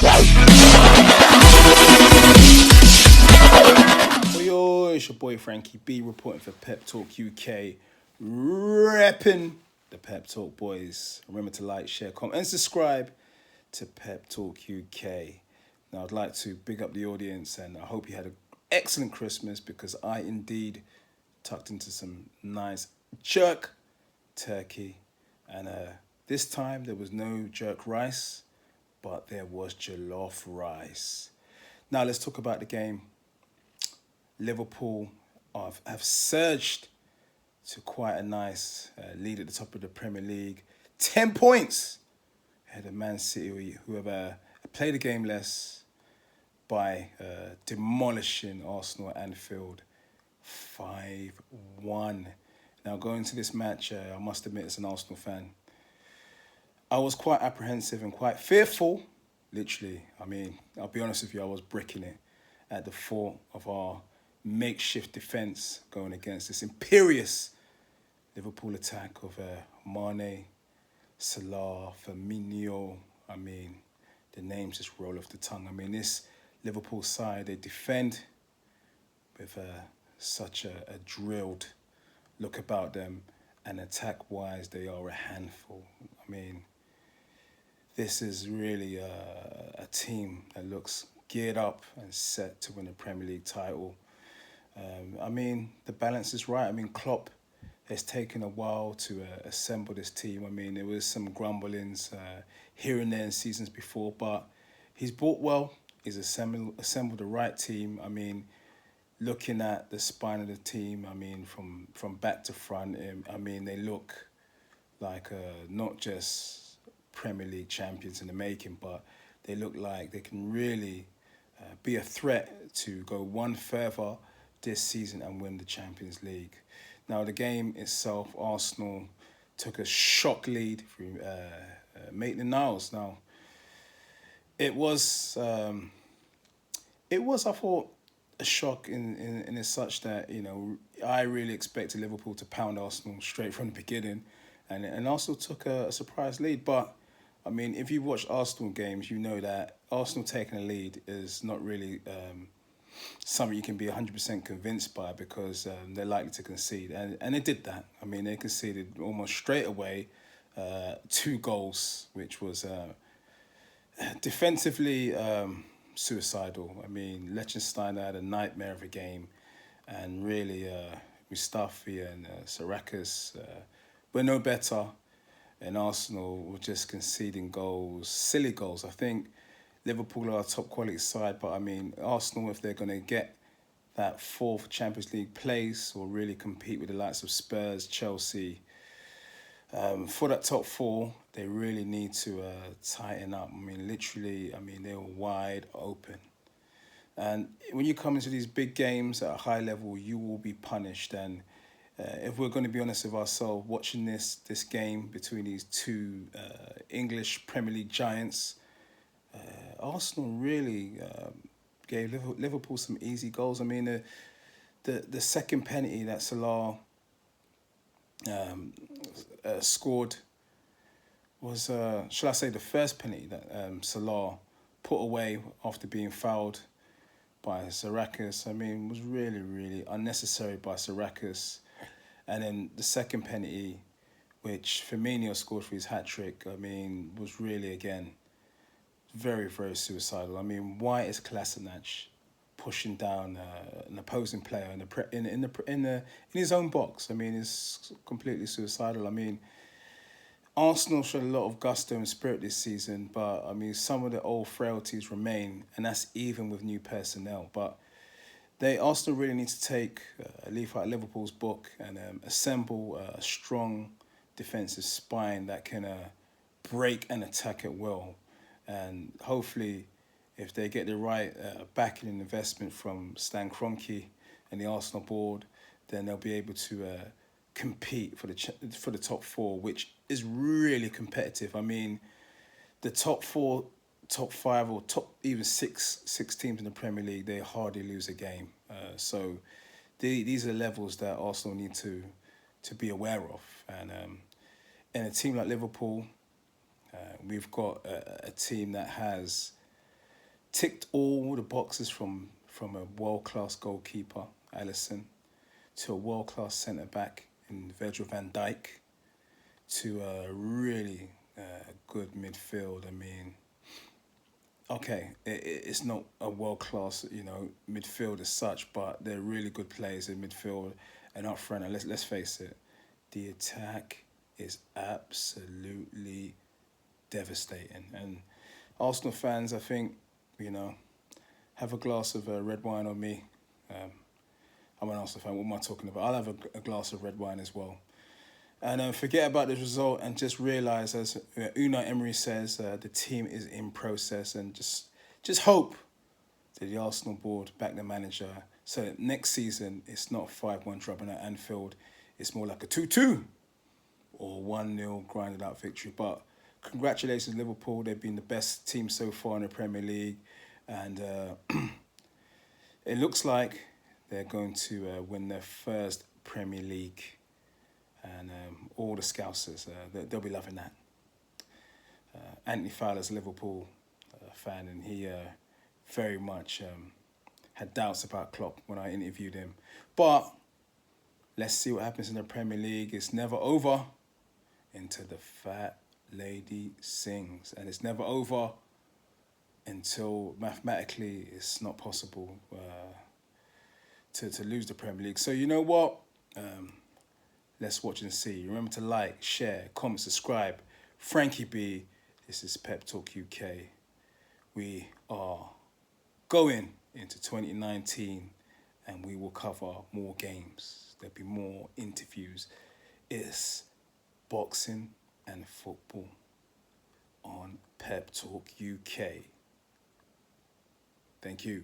Yo, it's your boy Frankie B reporting for Pep Talk UK, repping the Pep Talk boys. Remember to like, share, comment, and subscribe to Pep Talk UK. Now, I'd like to big up the audience, and I hope you had an excellent Christmas because I indeed tucked into some nice jerk turkey, and this time there was no jerk rice, but there was jollof rice. Now, let's talk about the game. Liverpool have surged to quite a nice lead at the top of the Premier League. 10 points ahead of Man City, who have played a game less by demolishing Arsenal at Anfield 5-1. Now, going into this match, I must admit, as an Arsenal fan, I was quite apprehensive and quite fearful, literally. I mean, I'll be honest with you, I was bricking it at the thought of our makeshift defence going against this imperious Liverpool attack of Mane, Salah, Firmino. I mean, the names just roll off the tongue. I mean, this Liverpool side, they defend with such a drilled look about them, and attack-wise, they are a handful. I mean, this is really a team that looks geared up and set to win a Premier League title. I mean, the balance is right. I mean, Klopp has taken a while to assemble this team. I mean, there was some grumblings here and there in seasons before, but he's bought well. He's assembled the right team. I mean, looking at the spine of the team, I mean, from back to front, I mean, they look like not just Premier League champions in the making, but they look like they can really be a threat to go one further this season and win the Champions League. Now, the game itself, Arsenal took a shock lead through Maitland-Niles. Now, it was I thought, a shock in as such that, you know, I really expected Liverpool to pound Arsenal straight from the beginning, and Arsenal took a surprise lead. But I mean, if you watch Arsenal games, you know that Arsenal taking a lead is not really something you can be 100% convinced by, because they're likely to concede. And they did that. I mean, they conceded almost straight away 2 goals, which was defensively suicidal. I mean, Liechtenstein had a nightmare of a game, and really Mustafi and Sarakas were no better, and Arsenal were just conceding goals, silly goals. I think Liverpool are a top quality side, but I mean, Arsenal, if they're going to get that 4th Champions League place or really compete with the likes of Spurs, Chelsea, for that top 4, they really need to tighten up. I mean, literally, I mean, they were wide open. And when you come into these big games at a high level, you will be punished. And if we're going to be honest with ourselves, watching this game between these 2 English Premier League giants, Arsenal really gave Liverpool some easy goals. I mean, the second penalty that Salah scored was, shall I say, the first penalty that Salah put away after being fouled by Sarakas. I mean, was really, really unnecessary by Sarakas. And then the second penalty, which Firmino scored for his hat-trick, I mean, was really, again, very, very suicidal. I mean, why is Kolasinac pushing down an opposing player in his own box? I mean, it's completely suicidal. I mean, Arsenal showed a lot of gusto and spirit this season, but I mean, some of the old frailties remain, and that's even with new personnel. But Arsenal really need to take a leaf out of Liverpool's book and assemble a strong defensive spine that can break and attack at will. And hopefully, if they get the right backing and investment from Stan Kroenke and the Arsenal board, then they'll be able to compete for the top 4, which is really competitive. I mean, the top 4, top 5, or top even six teams in the Premier League, they hardly lose a game. So these are levels that Arsenal need to be aware of. And in a team like Liverpool, we've got a team that has ticked all the boxes from a world-class goalkeeper, Alisson, to a world-class centre-back in Virgil van Dijk, to a really good midfield. I mean, okay, it's not a world-class, midfield as such, but they're really good players in midfield and up front. And let's face it, the attack is absolutely devastating. And Arsenal fans, I think, have a glass of red wine on me. I'm an Arsenal fan. What am I talking about? I'll have a glass of red wine as well. And forget about the result and just realise, as Unai Emery says, the team is in process, and just hope that the Arsenal board back the manager so that next season it's not 5-1 dropping at Anfield. It's more like a 2-2 or 1-0 grinded out victory. But congratulations, Liverpool. They've been the best team so far in the Premier League. And it looks like they're going to win their first Premier League. And all the Scousers, they'll be loving that. Anthony Fowler's a Liverpool fan, and he very much had doubts about Klopp when I interviewed him. But let's see what happens in the Premier League. It's never over until the fat lady sings. And it's never over until mathematically it's not possible to lose the Premier League. So you know what? Let's watch and see. Remember to like, share, comment, subscribe. Frankie B, this is Pep Talk UK. We are going into 2019 and we will cover more games. There'll be more interviews. It's boxing and football on Pep Talk UK. Thank you.